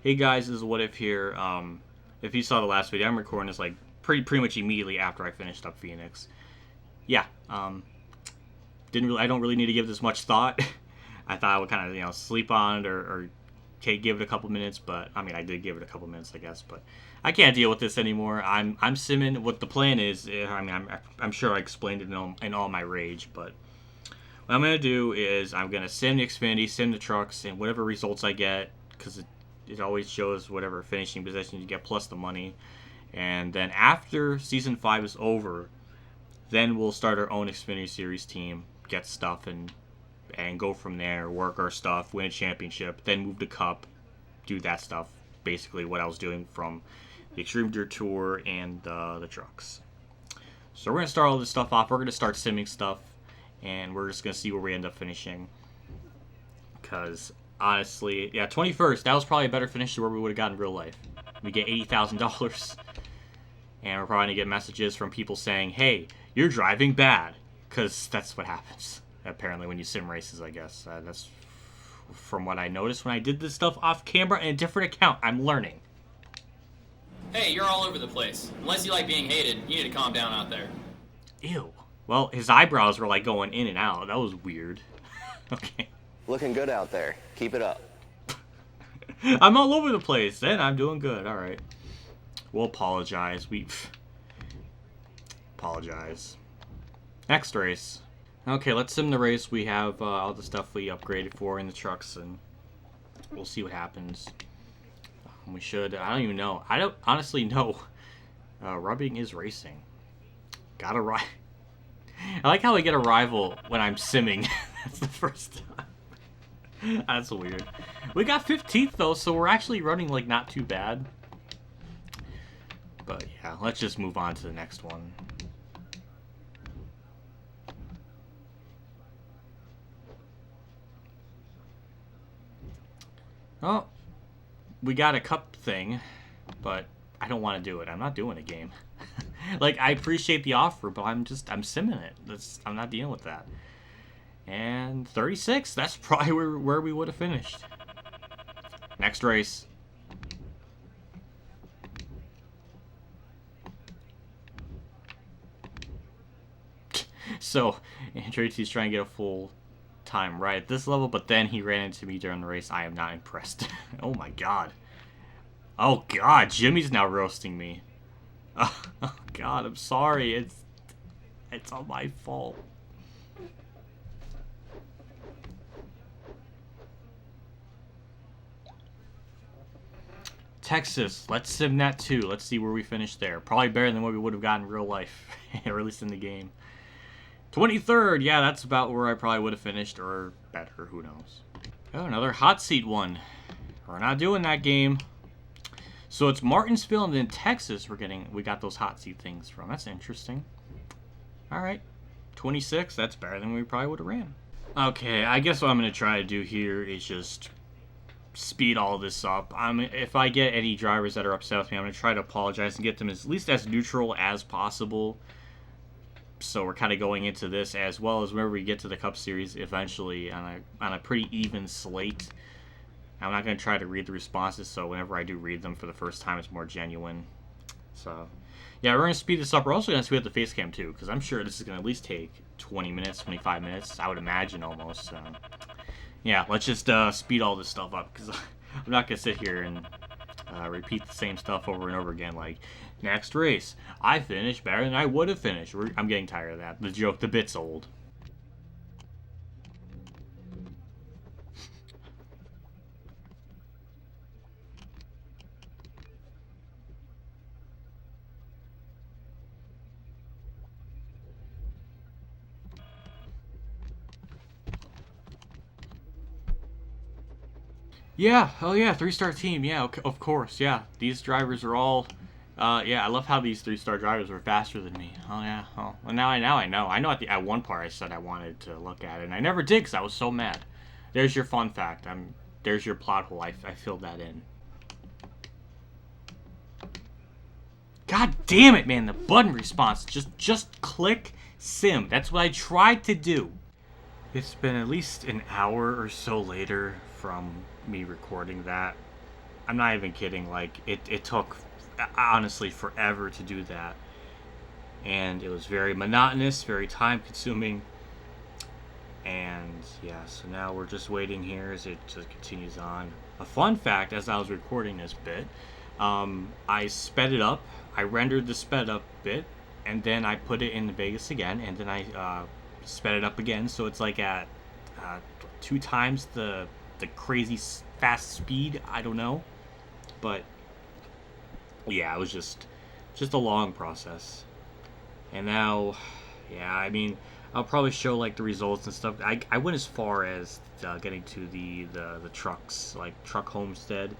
Hey guys, this is What If here. If you saw the last video, I'm recording this like pretty much immediately after I finished up Phoenix. Yeah, I don't really need to give this much thought. I thought I would kind of sleep on it or give it a couple minutes, but I mean I did give it a couple minutes I guess, but I can't deal with this anymore. I'm simming. What the plan is, I mean I'm sure I explained it in all my rage, but what I'm gonna do is I'm gonna sim the Xfinity, sim the trucks, and whatever results I get, because it always shows whatever finishing position you get plus the money. And then after Season 5 is over, then we'll start our own Xfinity Series team, get stuff, and go from there, work our stuff, win a championship, then move to Cup, do that stuff. Basically what I was doing from the Extreme Dirt Tour and the trucks. So we're going to start all this stuff off. We're going to start simming stuff, and we're just going to see where we end up finishing. Because honestly, yeah, 21st, that was probably a better finish to where we would have gotten in real life. We get $80,000. And we're probably going to get messages from people saying, hey, you're driving bad. Because that's what happens, apparently, when you sim races, I guess. That's from what I noticed when I did this stuff off camera in a different account. I'm learning. Hey, you're all over the place. Unless you like being hated, you need to calm down out there. Ew. Well, his eyebrows were like going in and out. That was weird. Okay. Looking good out there. Keep it up. I'm all over the place. Then I'm doing good. All right. We'll apologize. Apologize. Next race. Okay, let's sim the race. We have all the stuff we upgraded for in the trucks, and we'll see what happens. We should. I don't even know. I don't honestly know. Rubbing is racing. Gotta ride. I like how I get a rival when I'm simming. That's the first time. That's weird. We got 15th though, so we're actually running like not too bad. But yeah, let's just move on to the next one. Oh, we got a cup thing, but I don't want to do it. I'm not doing a game. Like, I appreciate the offer, but I'm simming it. I'm not dealing with that. And 36, that's probably where we would have finished. Next race. So, Tracy's trying to get a full time right at this level, but then he ran into me during the race. I am not impressed. Oh my god. Oh god, Jimmy's now roasting me. Oh god, I'm sorry. It's all my fault. Texas, let's sim that too. Let's see where we finish there. Probably better than what we would have gotten in real life, or at least in the game. 23rd, yeah, that's about where I probably would have finished, or better, who knows. Oh, another hot seat one. We're not doing that game. So it's Martinsville and then Texas we got those hot seat things from. That's interesting. Alright. 26, that's better than we probably would have ran. Okay, I guess what I'm going to try to do here is just speed all this up. If I get any drivers that are upset with me, I'm going to try to apologize and get them at least as neutral as possible. So we're kind of going into this as well as whenever we get to the Cup Series eventually on a pretty even slate. I'm not going to try to read the responses, so whenever I do read them for the first time, it's more genuine. So, yeah, we're going to speed this up. We're also going to speed up the face cam, too, because I'm sure this is going to at least take 20 minutes, 25 minutes, I would imagine almost. So, yeah, let's just speed all this stuff up, because I'm not going to sit here and repeat the same stuff over and over again, like, next race, I finished better than I would have finished. I'm getting tired of that. The bit's old. Yeah, oh yeah, 3-star team, yeah, of course, yeah. These drivers are all, yeah, I love how these 3-star drivers were faster than me. Oh yeah, oh, well, now I know. I know at one part I said I wanted to look at it, and I never did because I was so mad. There's your fun fact. There's your plot hole. I filled that in. God damn it, man, the button response. Just click sim. That's what I tried to do. It's been at least an hour or so later from me recording that, I'm not even kidding. Like, it took, honestly, forever to do that. And it was very monotonous, very time-consuming. And, yeah, so now we're just waiting here as it just continues on. A fun fact, as I was recording this bit, I sped it up. I rendered the sped up bit, and then I put it in Vegas again, and then I sped it up again, so it's like at 2 times the crazy fast speed. I don't know, but yeah, it was just a long process. And now, yeah, I mean, I'll probably show like the results and stuff. I went as far as getting to the trucks, like Truck Homestead,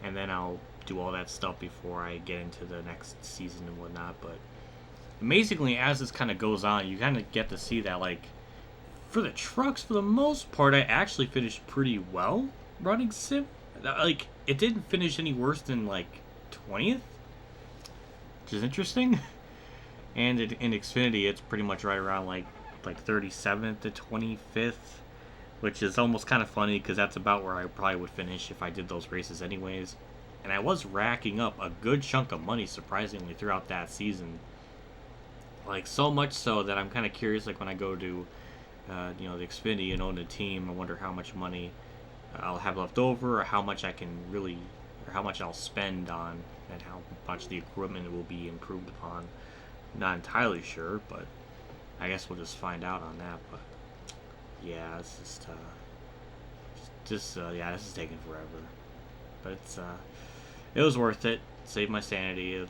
and then I'll do all that stuff before I get into the next season and whatnot. But amazingly, as this kind of goes on, you kind of get to see that, like, for the trucks, for the most part, I actually finished pretty well running sim. Like, it didn't finish any worse than, like, 20th, which is interesting. And in Xfinity, it's pretty much right around, like 37th to 25th, which is almost kind of funny because that's about where I probably would finish if I did those races anyways. And I was racking up a good chunk of money, surprisingly, throughout that season. Like, so much so that I'm kind of curious, like, when I go to, the Xfinity and own a team, I wonder how much money I'll have left over, or how much I can really, or how much I'll spend on, and how much the equipment will be improved upon. Not entirely sure, but I guess we'll just find out on that. But yeah, it's just yeah, this is taking forever, but it was worth it. Saved my sanity. It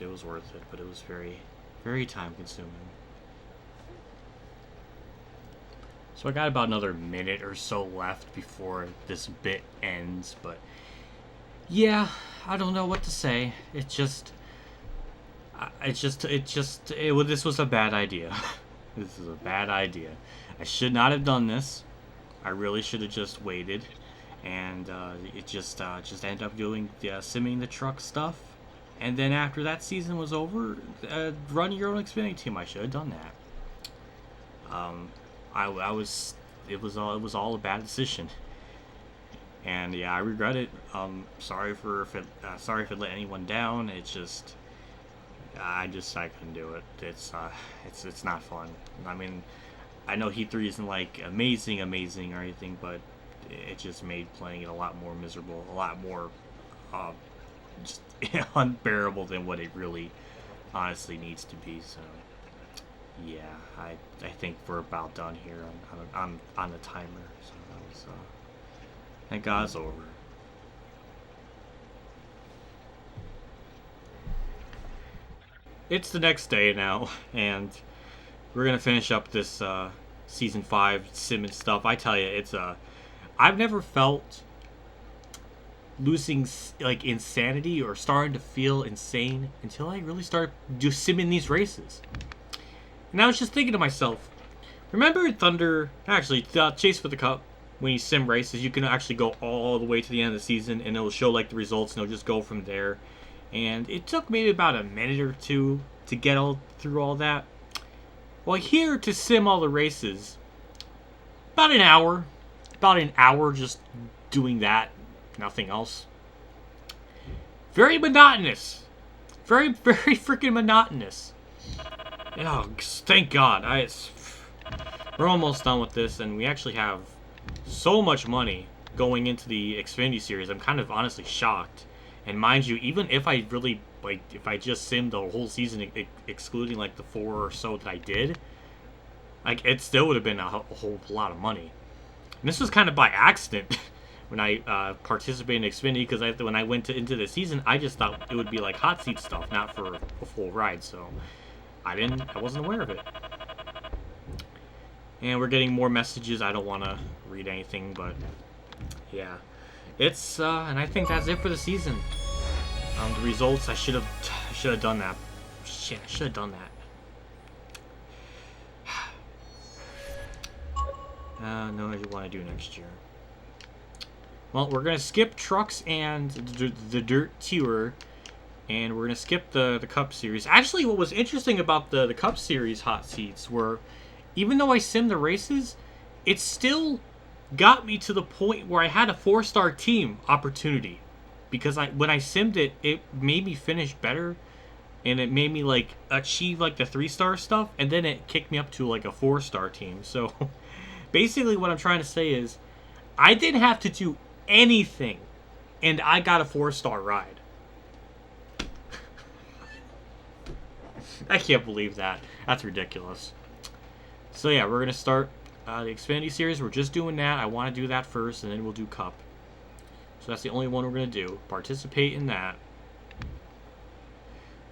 was worth it, but it was very, very time consuming. So I got about another minute or so left before this bit ends, but yeah, I don't know what to say. This was a bad idea. This is a bad idea. I should not have done this. I really should have just waited, and it just ended up doing simming the truck stuff. And then after that season was over, run your own Xfinity team. I should have done that. It was all a bad decision. And yeah, I regret it. Sorry if it let anyone down. It's just I couldn't do it. It's not fun. I mean, I know Heat 3 isn't like amazing or anything, but it just made playing it a lot more miserable, a lot more just unbearable than what it really honestly needs to be. So yeah, I think we're about done here on the timer. So that was thank God it's over. It's the next day now, and we're gonna finish up this season 5 sim and stuff. I tell you, I've never felt losing like insanity or starting to feel insane until I really started just simming these races. And I was just thinking to myself, remember Chase for the Cup, when you sim races, you can actually go all the way to the end of the season, and it'll show like the results, and it'll just go from there. And it took maybe about a minute or two to get through all that. Well, here to sim all the races, about an hour just doing that, nothing else. Very monotonous. Very, very freaking monotonous. Oh, thank God. We're almost done with this, and we actually have so much money going into the Xfinity series. I'm kind of honestly shocked. And mind you, even if I really, if I just simmed the whole season, excluding like the 4 or so that I did, like, it still would have been a whole lot of money. And this was kind of by accident when I participated in Xfinity, because when I went into the season, I just thought it would be like hot seat stuff, not for a full ride. So I wasn't aware of it. And we're getting more messages. I don't want to read anything, but yeah. It's and I think that's it for the season. The results, I should have done that. Shit, I should have done that. No, you want to do next year. Well, we're gonna skip trucks and the dirt tour, and we're gonna skip the Cup Series. Actually, what was interesting about the Cup Series hot seats were, even though I simmed the races, it still got me to the point where I had a 4-star team opportunity. because when I simmed it, it made me finish better, and it made me like achieve like the 3-star stuff, and then it kicked me up to like a 4-star team. So basically what I'm trying to say is I didn't have to do anything, and I got a 4-star ride. I can't believe that. That's ridiculous. So yeah, we're gonna start the Xfinity series. We're just doing that. I want to do that first, and then we'll do Cup. So that's the only one we're gonna do. Participate in that.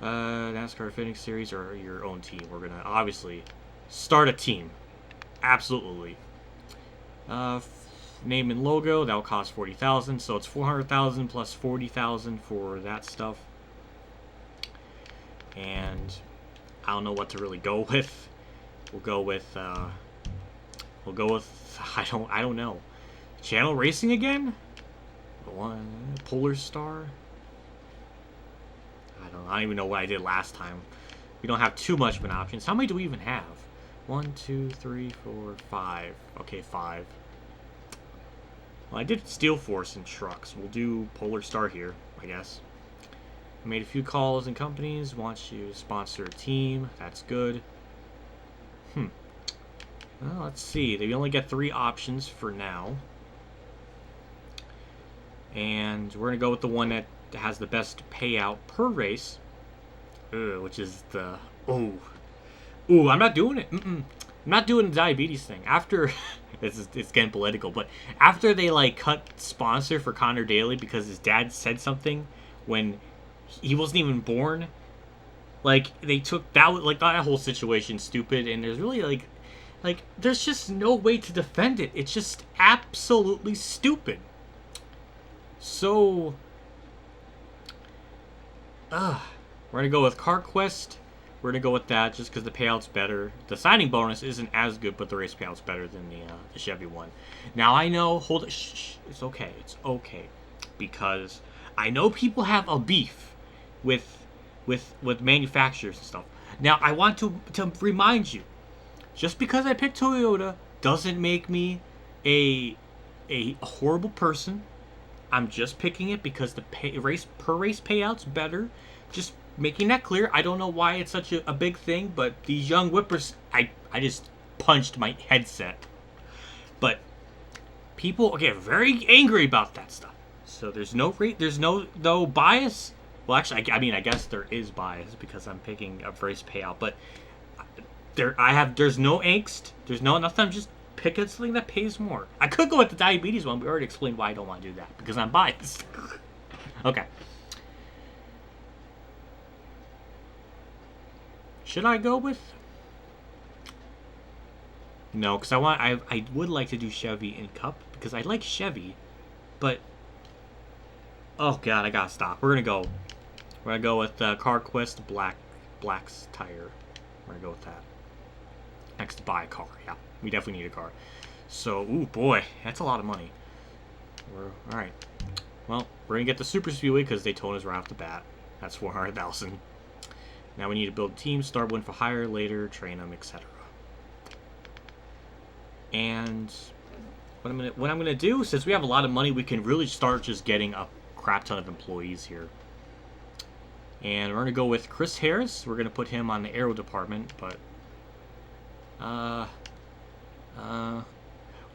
NASCAR Xfinity series or your own team. We're gonna obviously start a team. Absolutely. Name and logo. That'll cost 40,000. So it's 400,000 plus 40,000 for that stuff. And I don't know what to really go with. We'll go with I don't know. Channel Racing again? Polar Star? I don't even know what I did last time. We don't have too much of an options. How many do we even have? 1, 2, 3, 4, 5. Okay, 5. Well, I did Steel Force and trucks. We'll do Polar Star here, I guess. I made a few calls and companies. Want you to sponsor a team. That's good. Well, let's see. They only get 3 options for now. And we're going to go with the one that has the best payout per race. Which is the... Ooh, I'm not doing it. I'm not doing the diabetes thing. After... it's getting political, but after they, like, cut sponsor for Connor Daly because his dad said something when he wasn't even born, like, they took... that whole situation stupid, and there's really, like, there's just no way to defend it. It's just absolutely stupid. So, we're going to go with CarQuest. We're going to go with that just because the payout's better. The signing bonus isn't as good, but the race payout's better than the Chevy one. Now, I know, hold it, shh, it's okay. It's okay. Because I know people have a beef with manufacturers and stuff. Now, I want to remind you, just because I picked Toyota doesn't make me a horrible person. I'm just picking it because the race payout's better. Just making that clear. I don't know why it's such a big thing, but these young whippers, I just punched my headset. But people get very angry about that stuff. So there's no bias. Well, actually, I guess there is bias because I'm picking a race payout, but there's no angst. There's nothing. I'm just picking something that pays more. I could go with the diabetes one. We already explained why I don't want to do that because I'm biased. Okay. Should I go with? No, because I would like to do Chevy in Cup because I like Chevy, but oh god, I gotta stop. We're gonna go with CarQuest Black's tire. We're gonna go with that. Next, buy a car. Yeah, we definitely need a car. So, ooh boy, that's a lot of money. All right. Well, we're gonna get the Super Speedway because Daytona's right off the bat. That's 400,000. Now we need to build a team, start one for hire, later train them, etc. And what I'm gonna do, since we have a lot of money, we can really start just getting a crap ton of employees here. And we're gonna go with Chris Harris. We're gonna put him on the aero department, but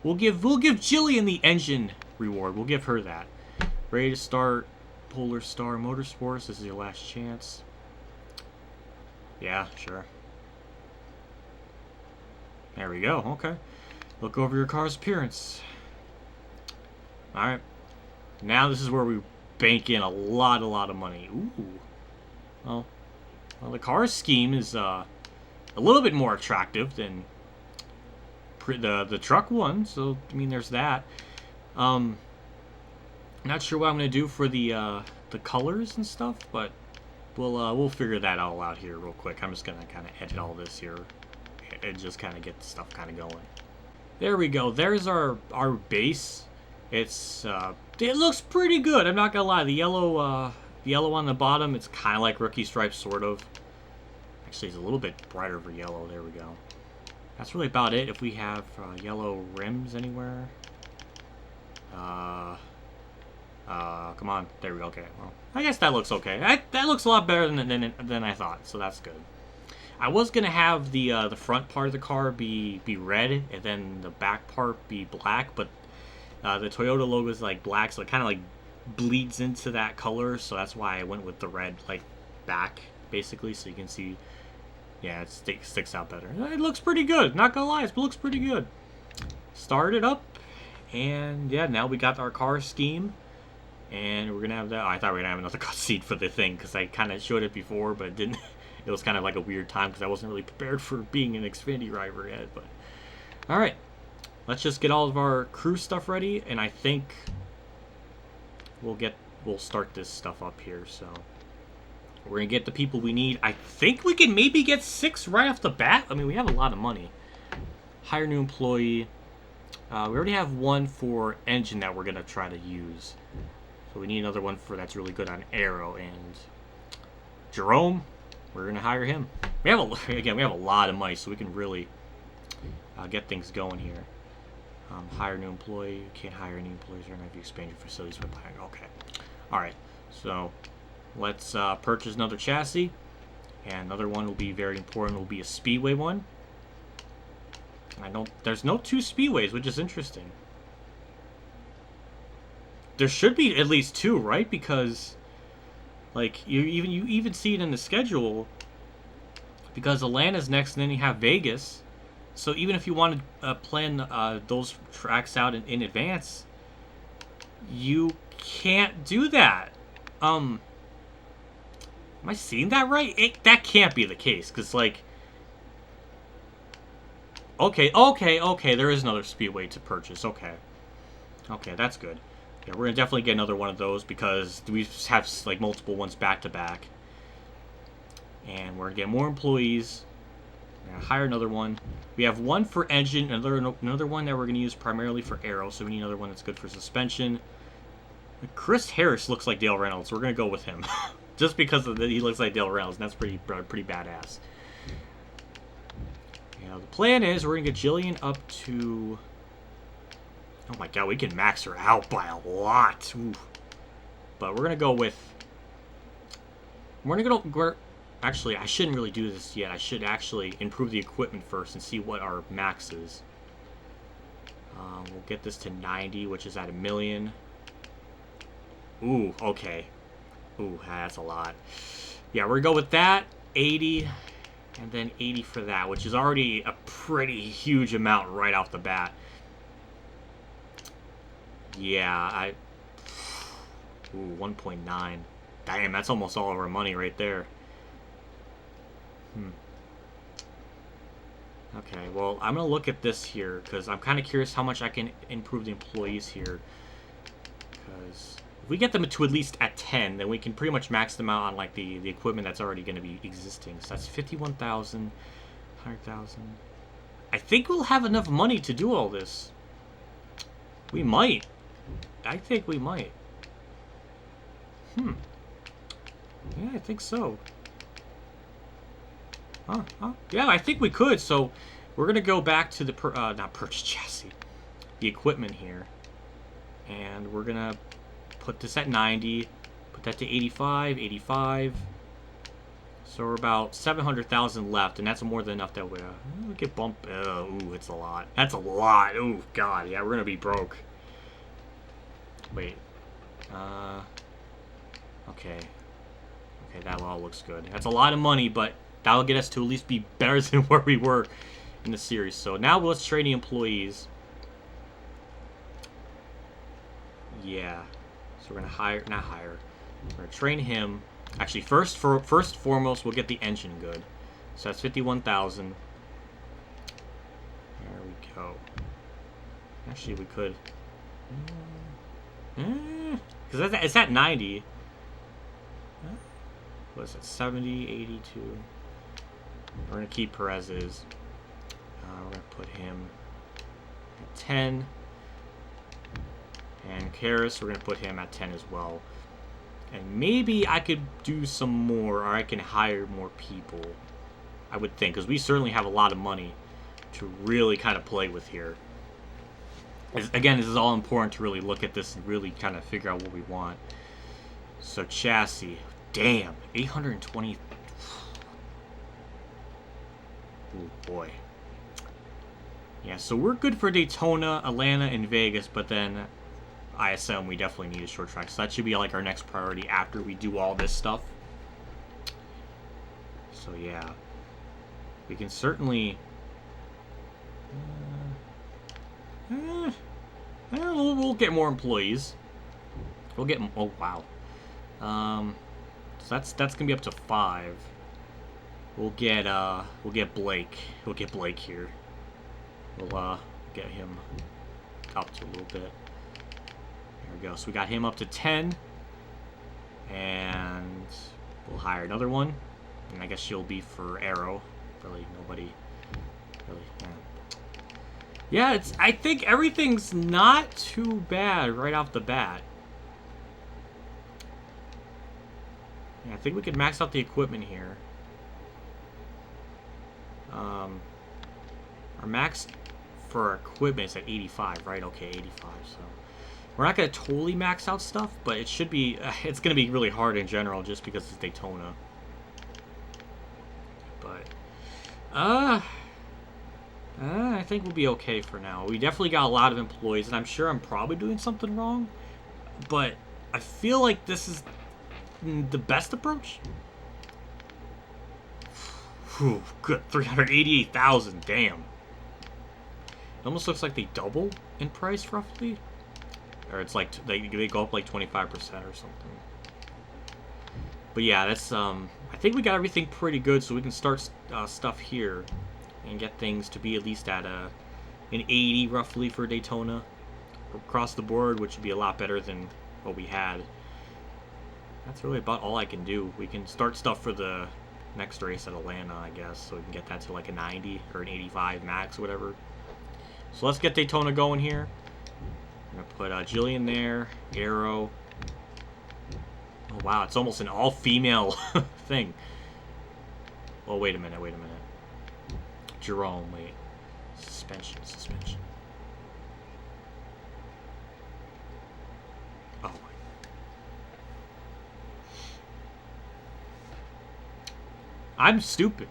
we'll give Jillian the engine reward. We'll give her that. Ready to start Polar Star Motorsports. This is your last chance. Yeah, sure. There we go. Okay. Look over your car's appearance. Alright. Now this is where we bank in a lot of money. Ooh. Well, the car scheme is a little bit more attractive than the truck one, so I mean there's that. Not sure what I'm gonna do for the colors and stuff, but we'll figure that all out here real quick. I'm just gonna kind of edit all this here and just kind of get the stuff kind of going. There we go. There's our base. It looks pretty good. I'm not gonna lie. The yellow on the bottom, it's kind of like Rookie Stripes, sort of. Actually, it's a little bit brighter for yellow. There we go. That's really about it. If we have yellow rims anywhere. Come on. There we go. Okay. Well, I guess that looks okay. That looks a lot better than I thought, so that's good. I was going to have the front part of the car be red and then the back part be black, but the Toyota logo is like black, so it kind of like bleeds into that color, so that's why I went with the red like back, basically, so you can see, yeah, it sticks out better. It looks pretty good, not gonna lie, it looks pretty good. Start it up, and yeah, now we got our car scheme, and we're gonna have that. Oh, I thought we were gonna have another cutscene for the thing, because I kind of showed it before, but it didn't. It was kind of like a weird time, because I wasn't really prepared for being an Xfinity driver yet, but alright. Let's just get all of our crew stuff ready, and I think we'll start this stuff up here. So we're gonna get the people we need. I think we can maybe get 6 right off the bat. I mean, we have a lot of money. Hire new employee. We already have one for engine that we're gonna try to use. So we need another one for that's really good on aero. And Jerome, we're gonna hire him. We have a lot of money, so we can really get things going here. Hire new employee. You can't hire any employees right now if you expand your facilities with hiring. Okay. Alright. So let's purchase another chassis. And another one will be very important. Will be a speedway one. There's no 2 speedways, which is interesting. There should be at least 2, right? Because like you even see it in the schedule. Because Atlanta's next, and then you have Vegas. So even if you want to plan those tracks out in advance, you can't do that. Am I seeing that right? That can't be the case, because like, okay, there is another speedway to purchase. Okay, that's good. Yeah, we're gonna definitely get another one of those because we have like multiple ones back to back, and we're gonna get more employees. We're gonna hire another one. We have one for engine, another one that we're gonna use primarily for aero. So we need another one that's good for suspension. Chris Harris looks like Dale Reynolds. We're gonna go with him, just because he looks like Dale Reynolds, and that's pretty badass. Yeah, the plan is we're gonna get Jillian up to. Oh my god, we can max her out by a lot. Ooh. But we're gonna go with. Actually, I shouldn't really do this yet. I should actually improve the equipment first and see what our max is. We'll get this to 90, which is at 1 million. Ooh, okay. Ooh, that's a lot. Yeah, we're gonna go with that. 80, and then 80 for that, which is already a pretty huge amount right off the bat. Yeah, Ooh, 1.9. Damn, that's almost all of our money right there. Okay, well, I'm going to look at this here, because I'm kind of curious how much I can improve the employees here. Because if we get them to at least at 10, then we can pretty much max them out on like the equipment that's already going to be existing. So that's 51,000, 100,000. I think we'll have enough money to do all this. We might. I think we might. Yeah, I think so. Yeah, I think we could. So we're gonna go back to the not purchase chassis, the equipment here, and we're gonna put this at 90, put that to 85. So we're about 700,000 left, and that's more than enough that we get bumped. Ooh, it's a lot. That's a lot. Ooh, God, yeah, we're gonna be broke. Wait. Okay, that all looks good. That's a lot of money, but that'll get us to at least be better than where we were in the series. So now let's train the employees. Yeah. So we're gonna not hire. We're gonna train him. Actually, first foremost, we'll get the engine good. So that's 51,000. There we go. Actually, we could. Because it's at 90. What is it? 70, 82. We're going to keep Perez's. We're going to put him at 10. And Karras, we're going to put him at 10 as well. And maybe I could do some more, or I can hire more people. I would think, because we certainly have a lot of money to really kind of play with here. Again, this is all important to really look at this and really kind of figure out what we want. So chassis, damn, 820. Oh boy. Yeah, so we're good for Daytona, Atlanta, and Vegas, but then ISM we definitely need a short track. So that should be like our next priority after we do all this stuff. So yeah, we can certainly. We'll get more employees. We'll get. Oh wow. So that's gonna be up to 5. We'll get Blake. We'll get Blake here. We'll get him up to a little bit. There we go. So we got him up to 10, and we'll hire another one. And I guess she'll be for Arrow. Really, nobody. Really. Yeah, I think everything's not too bad right off the bat. Yeah, I think we could max out the equipment here. Our max for our equipment is at 85, right? Okay, 85. So we're not gonna totally max out stuff, but it should be. It's gonna be really hard in general, just because it's Daytona. But I think we'll be okay for now. We definitely got a lot of employees, and I'm sure I'm probably doing something wrong, but I feel like this is the best approach. Whew, good, 388,000. Damn. It almost looks like they double in price, roughly. Or it's like they go up like 25% or something. But yeah, that's I think we got everything pretty good, so we can start stuff here and get things to be at least at an 80 roughly for Daytona across the board, which would be a lot better than what we had. That's really about all I can do. We can start stuff for the next race at Atlanta, I guess, so we can get that to like a 90 or an 85 max, whatever. So let's get Daytona going here. I'm gonna put Jillian there, Arrow. Oh wow, it's almost an all-female thing. Oh wait a minute. Jerome, wait. Suspension. Oh my. I'm stupid.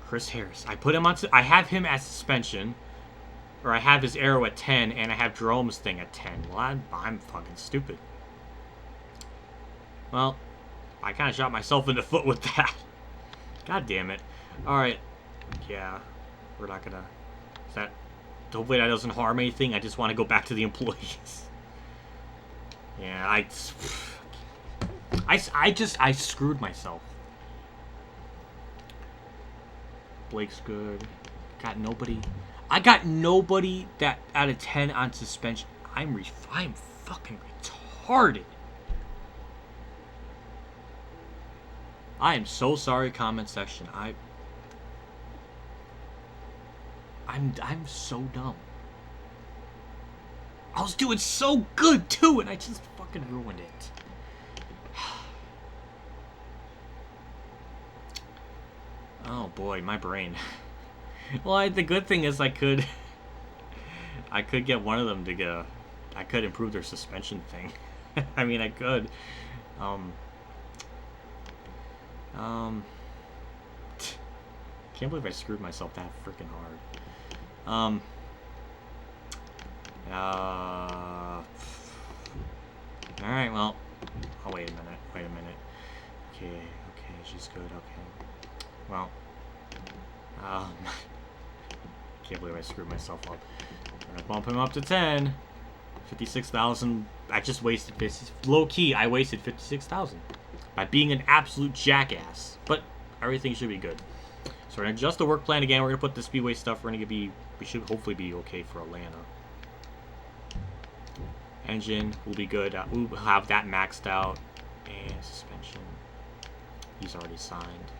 Chris Harris. I put him on. I have him at suspension, or I have his Arrow at 10, and I have Jerome's thing at 10. Well, I'm fucking stupid. Well, I kind of shot myself in the foot with that. God damn it. All right. Yeah, we're not gonna. Hopefully that doesn't harm anything. I just want to go back to the employees. Yeah, I screwed myself. Blake's good. Got nobody. I got nobody that out of 10 on suspension. I'm fucking retarded. I am so sorry, comment section. I'm so dumb. I was doing so good too, and I just fucking ruined it. Oh boy, my brain. Well, the good thing is I could get one of them to go. I could improve their suspension thing. I mean, I could. Can't believe I screwed myself that freaking hard. All right. Well. Oh, wait a minute. Okay. She's good. Okay. Well. Can't believe I screwed myself up. I'm gonna bump him up to 10. 56,000. I just wasted this. Low key, I wasted 56,000 by being an absolute jackass. But everything should be good. So we're gonna adjust the work plan again. We're gonna put the speedway stuff. We should hopefully be okay for Atlanta. Engine will be good. We'll have that maxed out. And suspension. He's already signed.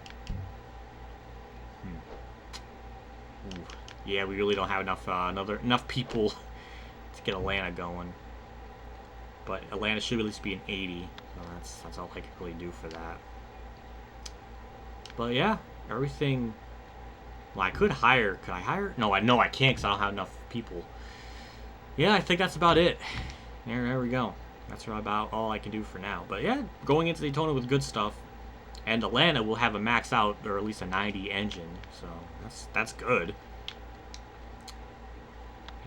Ooh. Yeah, we really don't have enough people to get Atlanta going. But Atlanta should at least be an 80. So that's all I can really do for that. But yeah, everything Well, I could hire. Could I hire? No, I can't because I don't have enough people. Yeah, I think that's about it. There we go. That's about all I can do for now. But yeah, going into Daytona with good stuff. And Atlanta will have a max out, or at least a 90 engine. So that's good.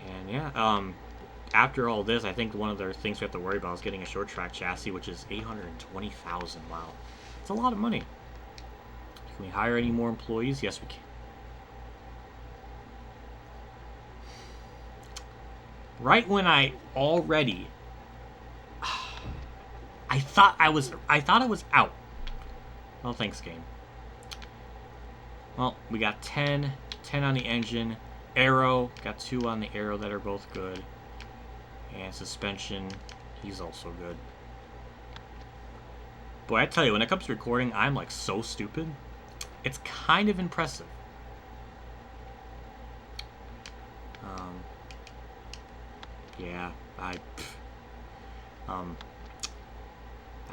And yeah, after all this, I think one of the things we have to worry about is getting a short track chassis, which is $820,000. Wow. It's a lot of money. Can we hire any more employees? Yes, we can. Right when I already... I thought I was out. Well, thanks, game. Well, we got 10 on the engine. Aero, got 2 on the aero that are both good. And suspension, he's also good. Boy, I tell you, when it comes to recording, I'm like so stupid. It's kind of impressive. Yeah, I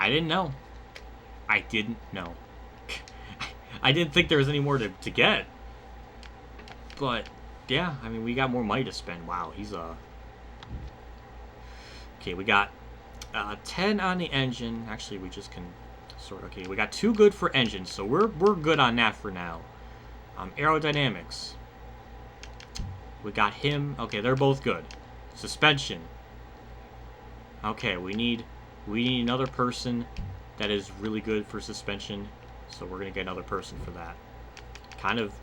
didn't know. I didn't know. I didn't think there was any more to get. But, yeah, I mean, we got more money to spend. Wow, he's, okay, we got 10 on the engine. Actually, we just can sort. Okay, we got 2 good for engines, so we're good on that for now. Aerodynamics. We got him. Okay, they're both good. Suspension. Okay, we need another person that is really good for suspension, so we're gonna get another person for that. Kind of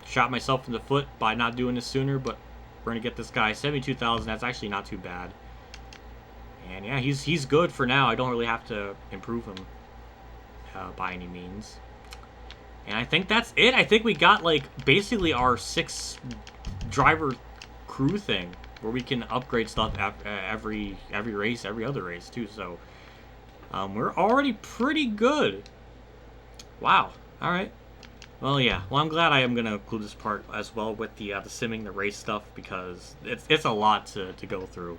shot myself in the foot by not doing this sooner, but we're gonna get this guy. 72,000. That's actually not too bad. And yeah, he's good for now. I don't really have to improve him by any means. And I think that's it. I think we got like basically our 6 driver crew thing where we can upgrade stuff every race, every other race too. So we're already pretty good. Wow. All right. Well, yeah. Well, I'm glad I am gonna include this part as well with the simming, the race stuff, because it's a lot to go through.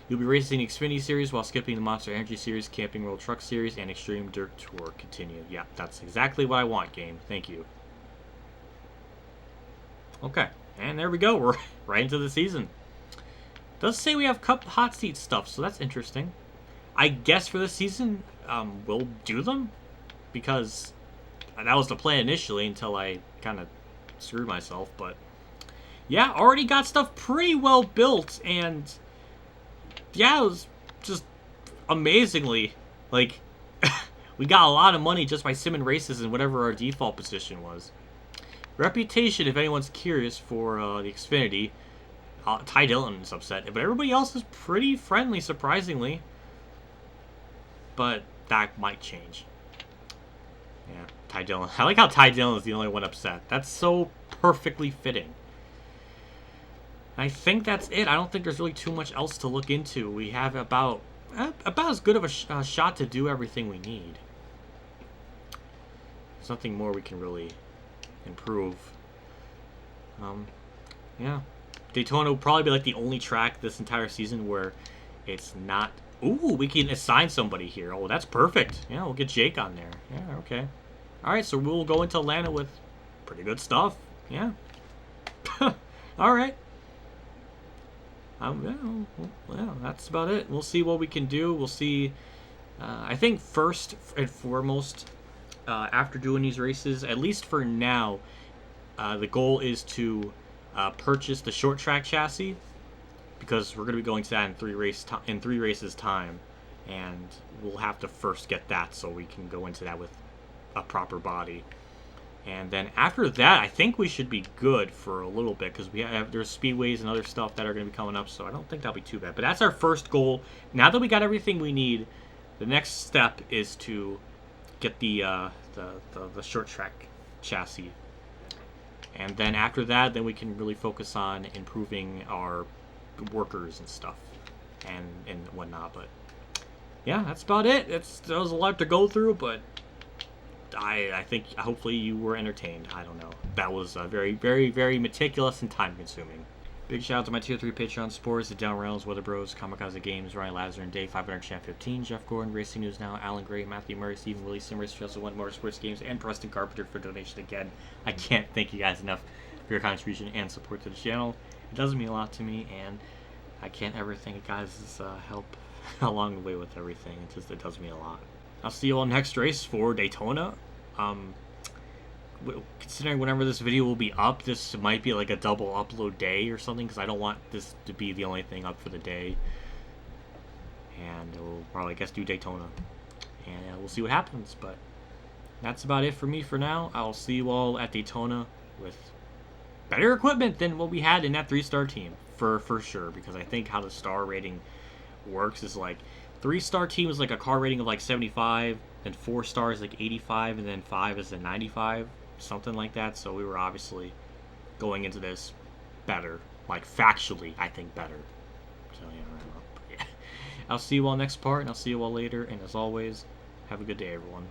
You'll be racing the Xfinity Series while skipping the Monster Energy Series, Camping World Truck Series, and Extreme Dirt Tour. Continue. Yeah, that's exactly what I want, game. Thank you. Okay, and there we go. We're right into the season. Does say we have Cup hot seat stuff, so that's interesting. I guess for this season, we'll do them, because that was the plan initially until I kind of screwed myself. But yeah, already got stuff pretty well built, and yeah, it was just amazingly, like, we got a lot of money just by simming races and whatever our default position was. Reputation, if anyone's curious, for the Xfinity, Ty Dillon is upset, but everybody else is pretty friendly, surprisingly. But that might change. Yeah, Ty Dillon. I like how Ty Dillon is the only one upset. That's so perfectly fitting. I think that's it. I don't think there's really too much else to look into. We have about as good of a shot to do everything we need. There's nothing more we can really improve. Yeah. Daytona will probably be like the only track this entire season where it's not... Ooh, we can assign somebody here. Oh, that's perfect. Yeah, we'll get Jake on there. Yeah, okay. Alright, so we'll go into Atlanta with pretty good stuff. Yeah. Alright. Well, that's about it. We'll see what we can do. We'll see. I think first and foremost, after doing these races, at least for now, the goal is to purchase the short track chassis, because we're going to be going to that in 3 races time, and we'll have to first get that so we can go into that with a proper body. And then after that, I think we should be good for a little bit, because there's speedways and other stuff that are going to be coming up, so I don't think that'll be too bad. But that's our first goal. Now that we got everything we need, the next step is to get the short track chassis. And then after that, then we can really focus on improving our workers and stuff and whatnot. But yeah, that's about it. That was a lot to go through, but I think hopefully you were entertained. I don't know. That was very, very, very meticulous and time-consuming. Big shout out to my Tier 3 Patreon supporters, the Down Reynolds, Weather Bros, KamikazeGames, Ronnie Lazzarine, Day 500 Champ 15, Jeff Gordon, Racing News Now, Alan Gray, Matthew Murray, Stephen Willey, Simmers, Chelsea One, MotorsportsGames, and Preston Carpenter for donation again. I can't thank you guys enough for your contribution and support to the channel. It does mean a lot to me, and I can't ever thank you guys' help along the way with everything. It does mean a lot. I'll see you all next race for Daytona. Considering whenever this video will be up, this might be like a double upload day or something, because I don't want this to be the only thing up for the day. And we'll probably, I guess, do Daytona. And we'll see what happens, but that's about it for me for now. I'll see you all at Daytona with better equipment than what we had in that 3-star team, for sure, because I think how the star rating works is like 3-star team is like a car rating of like 75, and 4 stars like 85, and then 5 is a 95, something like that. So we were obviously going into this better, like factually, I think better. So yeah, I'll see you all next part, and I'll see you all later. And as always, have a good day, everyone.